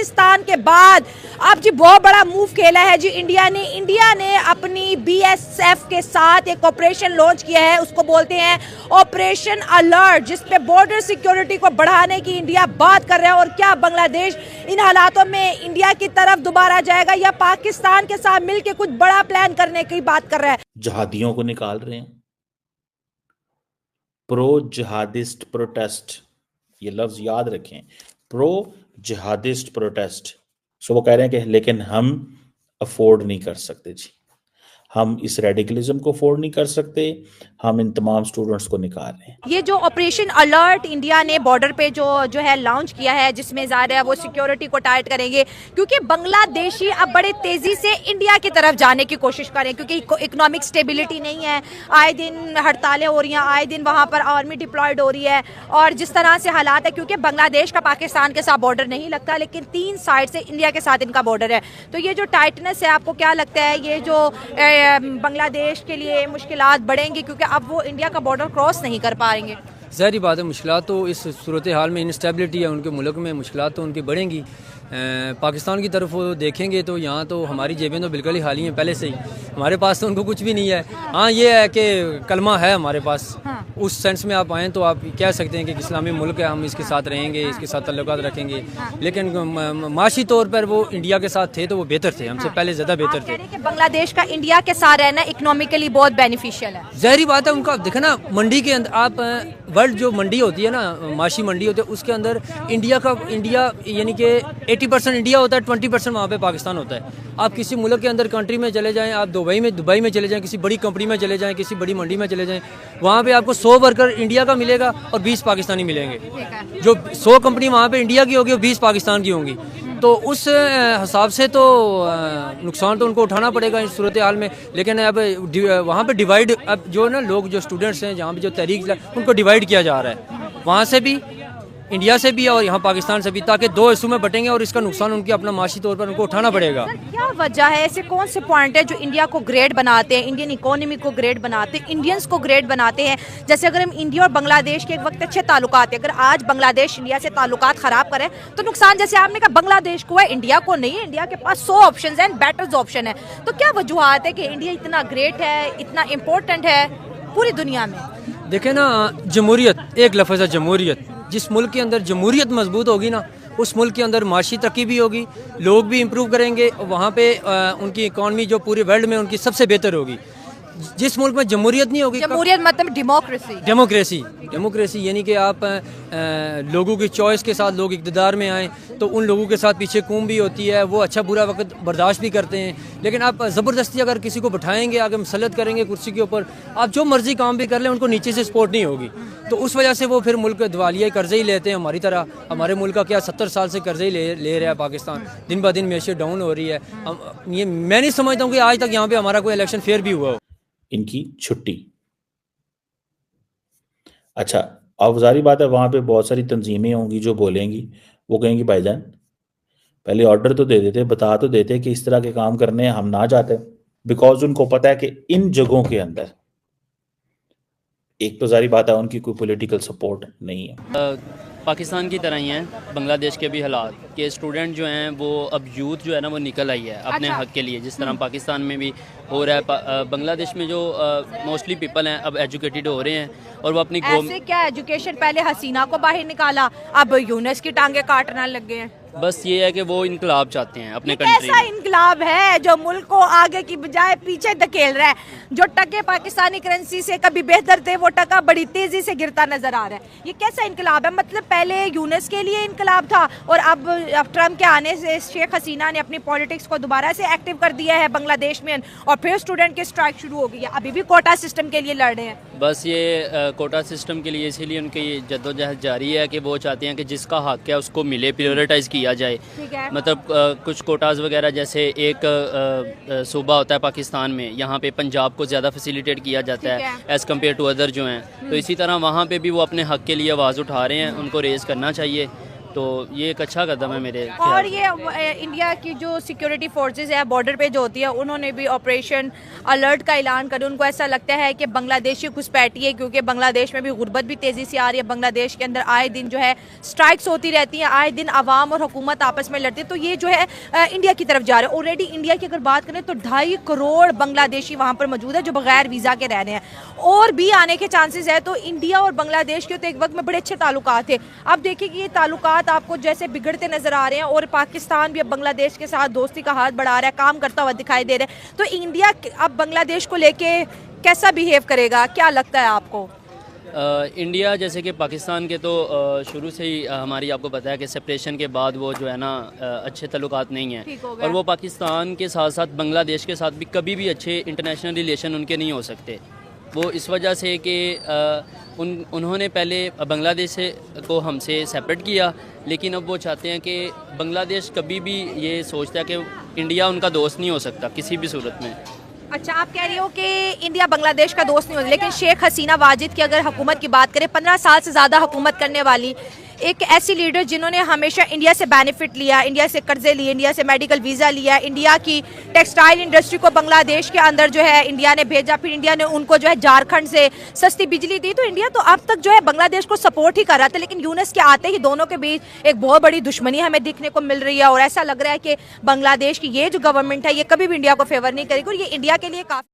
पाकिस्तान के बाद अब जी बहुत बड़ा मूव खेला है जी इंडिया ने अपनी बीएसएफ के साथ एक ऑपरेशन लॉन्च किया है, उसको बोलते हैं ऑपरेशन अलर्ट, जिसपे बॉर्डर सिक्योरिटी को बढ़ाने की इंडिया बात कर रहा है। और क्या बांग्लादेश इन हालातों में इंडिया की तरफ दोबारा जाएगा या पाकिस्तान के साथ मिलकर कुछ बड़ा प्लान करने की बात कर रहा है? जहादियों को निकाल रहे हैं, प्रो जिहादिस्ट प्रोटेस्ट, ये लफ्ज याद रखें, प्रो जिहादिस्ट प्रोटेस्ट। सो वो कह रहे हैं कि लेकिन हम अफोर्ड नहीं कर सकते जी, हम इस रेडिकलिज्म को अफोर्ड नहीं कर सकते, हम इन तमाम स्टूडेंट्स को निकाल रहे हैं। ये जो ऑपरेशन अलर्ट इंडिया ने बॉर्डर पे जो है लॉन्च किया है, जिसमें ज़ाहिर है वो सिक्योरिटी को टाइट करेंगे, क्योंकि बांग्लादेशी अब बड़े तेज़ी से इंडिया की तरफ जाने की कोशिश करें, क्योंकि इकोनॉमिक स्टेबिलिटी नहीं है, आए दिन हड़तालें हो रही हैं, आए दिन वहाँ पर आर्मी डिप्लॉयड हो रही है, और जिस तरह से हालात है, क्योंकि बांग्लादेश का पाकिस्तान के साथ बॉर्डर नहीं लगता, लेकिन 3 साइड से इंडिया के साथ इनका बॉर्डर है। तो ये जो टाइटनेस है, आपको क्या लगता है ये जो बांग्लादेश के लिए मुश्किलात बढ़ेंगी, क्योंकि अब वो इंडिया का बॉर्डर क्रॉस नहीं कर पाएंगे? ज़ाहिर बात है, मुश्किलात तो इस सूरत हाल में, इंस्टेबिलिटी है उनके मुल्क में, मुश्किलात तो उनकी बढ़ेंगी। पाकिस्तान की तरफ वो देखेंगे तो यहाँ तो हमारी जेबें तो बिल्कुल ही खाली हैं पहले से ही, हमारे पास तो उनको कुछ भी नहीं है। हाँ, ये है कि कलमा है हमारे पास, उस सेंस में आप आएँ तो आप कह सकते हैं कि इस्लामी मुल्क है, हम इसके साथ रहेंगे, इसके साथ तल्लुकात रखेंगे, लेकिन माशी तौर पर वो इंडिया के साथ थे तो वो बेहतर थे, हमसे पहले ज़्यादा बेहतर थे। बांग्लादेश का इंडिया के साथ रहना इकोनॉमिकली बहुत बेनिफिशियल है। ज़ाहिर बात है, उनका देखा ना, मंडी के अंदर आप वर्ल्ड जो मंडी होती है ना, माशी मंडी होती है, उसके अंदर इंडिया यानी कि 80% इंडिया होता है, 20% वहाँ पे पाकिस्तान होता है। आप किसी मुल्क के अंदर कंट्री में चले जाएं, आप दुबई में चले जाएं, किसी बड़ी कंपनी में चले जाएं, किसी बड़ी मंडी में चले जाएं, वहाँ पे आपको 100 वर्कर इंडिया का मिलेगा और 20 पाकिस्तानी मिलेंगे। जो 100 कंपनी वहाँ पे इंडिया की होगी और 20 पाकिस्तान की होंगी, तो उस हिसाब से तो नुकसान तो उनको उठाना पड़ेगा इस सूरत हाल में। लेकिन अब वहाँ पे डिवाइड, अब जो ना लोग, जो स्टूडेंट्स हैं, जहाँ भी जो तहरीक, उनको डिवाइड किया जा रहा है, वहाँ से भी, इंडिया से भी और यहाँ पाकिस्तान से भी, ताकि 2 हिस्सों में बटेंगे और इसका नुकसान उनके अपना माशी तौर पर उनको उठाना पड़ेगा। क्या वजह है, ऐसे कौन से पॉइंट है जो इंडिया को ग्रेट बनाते हैं, इंडियन इकोनॉमी को ग्रेट बनाते हैं, इंडियंस को ग्रेट बनाते हैं? जैसे अगर हम इंडिया और बांग्लादेश के एक वक्त अच्छे ताल्लुकात है, अगर आज बांग्लादेश इंडिया से ताल्लुकात खराब करे तो नुकसान, जैसे आपने कहा, बांग्लादेश को है, इंडिया को नहीं है। इंडिया के पास 100 ऑप्शन है, बेटर ऑप्शन है। तो क्या वजूहत है कि इंडिया इतना ग्रेट है, इतना इम्पोर्टेंट है पूरी दुनिया में? देखें ना, जमहूरियत, एक लफ्ज़ है जमहूरियत। जिस मुल्क के अंदर जमहूरियत मजबूत होगी ना, उस मुल्क के अंदर माशी तरक्की भी होगी, लोग भी इम्प्रूव करेंगे, और वहाँ पे उनकी इकॉनमी जो पूरे वर्ल्ड में उनकी सबसे बेहतर होगी। जिस मुल्क में जमहूरियत नहीं होगी, जमहूरियत मतलब डेमोक्रेसी यानी कि आप लोगों की चॉइस के साथ लोग इक़्तिदार में आएँ तो उन लोगों के साथ पीछे कौम भी होती है, वो अच्छा बुरा वक्त बर्दाश्त भी करते हैं। लेकिन आप ज़बरदस्ती अगर किसी को बैठाएंगे, आगे मुसल्लत करेंगे कुर्सी के ऊपर, आप जो मर्जी काम भी कर लें, उनको नीचे से सपोर्ट नहीं होगी। तो उस वजह से वो फिर मुल्क दिवालिया कर्जे ही लेते हैं हमारी तरह। हमारे मुल्क का क्या 70 साल से कर्जे ही ले रहा है पाकिस्तान, दिन ब दिन मैशत डाउन हो रही है। ये मैं नहीं समझता हूँ कि आज तक यहाँ पे हमारा कोई इलेक्शन फेयर भी हुआ हो। इनकी छुट्टी, अच्छा, अब जारी बात है, वहां पे बहुत सारी तंजीमें होंगी जो बोलेंगी, वो कहेंगी भाईजान पहले ऑर्डर तो दे देते, बता तो देते कि इस तरह के काम करने हैं, हम ना जाते, बिकॉज उनको पता है कि इन जगहों के अंदर एक तो जारी बात है उनकी कोई पॉलिटिकल सपोर्ट नहीं है। पाकिस्तान की तरह ही हैं बांग्लादेश के भी हालात, कि स्टूडेंट जो हैं वो अब यूथ जो है ना वो निकल आई है अपने हक के लिए, जिस तरह पाकिस्तान में भी हो रहा है। बांग्लादेश में जो मोस्टली पीपल हैं अब एजुकेटेड हो रहे हैं और वो अपनी ऐसे क्या एजुकेशन, पहले हसीना को बाहर निकाला, अब यूनुस की टांगे काटने लग गए हैं। बस ये है कि वो इनकलाब चाहते हैं अपने कंट्री में। ऐसा इनकलाब है जो मुल्क को आगे की बजाय पीछे धकेल रहा है। जो टके पाकिस्तानी करेंसी से कभी बेहतर थे, वो टका बड़ी तेजी से गिरता नजर आ रहा है। ये कैसा इनकलाब है? मतलब पहले यूनुस के लिए इनकलाब था और अब ट्रम्प के आने से शेख हसीना ने अपनी पॉलिटिक्स को दोबारा से एक्टिव कर दिया है बांग्लादेश में, और फिर स्टूडेंट की स्ट्राइक शुरू हो गई है। अभी भी कोटा सिस्टम के लिए लड़ रहे हैं। बस ये कोटा सिस्टम के लिए इसीलिए उनकी जद्दोजहद जारी है कि वो चाहते हैं कि जिसका हक है उसको मिले, प्रायोरिटाइज किया जाए। मतलब कुछ कोटाज वगैरह, जैसे एक सूबा होता है पाकिस्तान में, यहाँ पे पंजाब को ज़्यादा फैसिलिटेट किया जाता है एज़ कम्पेयर टू अदर जो हैं, तो इसी तरह वहाँ पे भी वो अपने हक के लिए आवाज़ उठा रहे हैं, उनको रेज़ करना चाहिए। तो ये एक अच्छा कदम है मेरे और ख्याल से। ये इंडिया की जो सिक्योरिटी फोर्सेस है बॉर्डर पे जो होती है, उन्होंने भी ऑपरेशन अलर्ट का ऐलान कर, उनको ऐसा लगता है कि बांग्लादेश की घुसपैठी है, क्योंकि बांग्लादेश में भी गुर्बत भी तेजी से आ रही है। बांग्लादेश के अंदर आए दिन जो है स्ट्राइक्स होती रहती हैं, आए दिन आवाम और हुकूमत आपस में लड़ती है। तो ये जो है इंडिया की तरफ जा रहे हैं। ऑलरेडी इंडिया की अगर बात करें तो 2.5 करोड़ बांग्लादेशी वहां पर मौजूद है जो बगैर वीजा के रह रहे हैं, और भी आने के चांसेस है। तो इंडिया और बांग्लादेश के तो एक वक्त में बड़े अच्छे ताल्लुकात थे। अब देखिए कि ये ताल्लुकात आपको जैसे बिगड़ते नजर आ रहे हैं, और पाकिस्तान भी अब बांग्लादेश के साथ दोस्ती का हाथ बढ़ा रहा है, काम करता हुआ दिखाई दे रहा है। तो इंडिया अब बांग्लादेश को लेके कैसा बिहेव करेगा, क्या लगता है आपको? इंडिया जैसे कि पाकिस्तान के तो शुरू से ही हमारी आपको पता है कि सेपरेशन के बाद वो जो है ना अच्छे ताल्लुकात नहीं हैं, ठीक हो गया। और वो पाकिस्तान के साथ साथ बांग्लादेश के साथ भी कभी भी अच्छे इंटरनेशनल रिलेशन उनके नहीं हो सकते। वो इस वजह से कि उन्होंने पहले बांग्लादेश से को हमसे सेपरेट किया, लेकिन अब वो चाहते हैं कि बांग्लादेश कभी भी ये सोचता है कि इंडिया उनका दोस्त नहीं हो सकता किसी भी सूरत में। अच्छा, आप कह रही हो कि इंडिया बांग्लादेश का दोस्त नहीं होता, लेकिन शेख हसीना वाजिद की अगर हुकूमत की बात करें, 15 साल से ज़्यादा हुकूमत करने वाली एक ऐसी लीडर जिन्होंने हमेशा इंडिया से बेनिफिट लिया, इंडिया से कर्जे लिए, इंडिया से मेडिकल वीज़ा लिया, इंडिया की टेक्सटाइल इंडस्ट्री को बांग्लादेश के अंदर जो है इंडिया ने भेजा, फिर इंडिया ने उनको जो है झारखंड से सस्ती बिजली दी। तो इंडिया तो अब तक जो है बांग्लादेश को सपोर्ट ही कर रहा था, लेकिन यूनस के आते ही दोनों के बीच एक बहुत बड़ी दुश्मनी हमें देखने को मिल रही है, और ऐसा लग रहा है कि बांग्लादेश की ये जो गवर्नमेंट है ये कभी भी इंडिया को फेवर नहीं करेगी, और ये इंडिया के लिए काफ़ी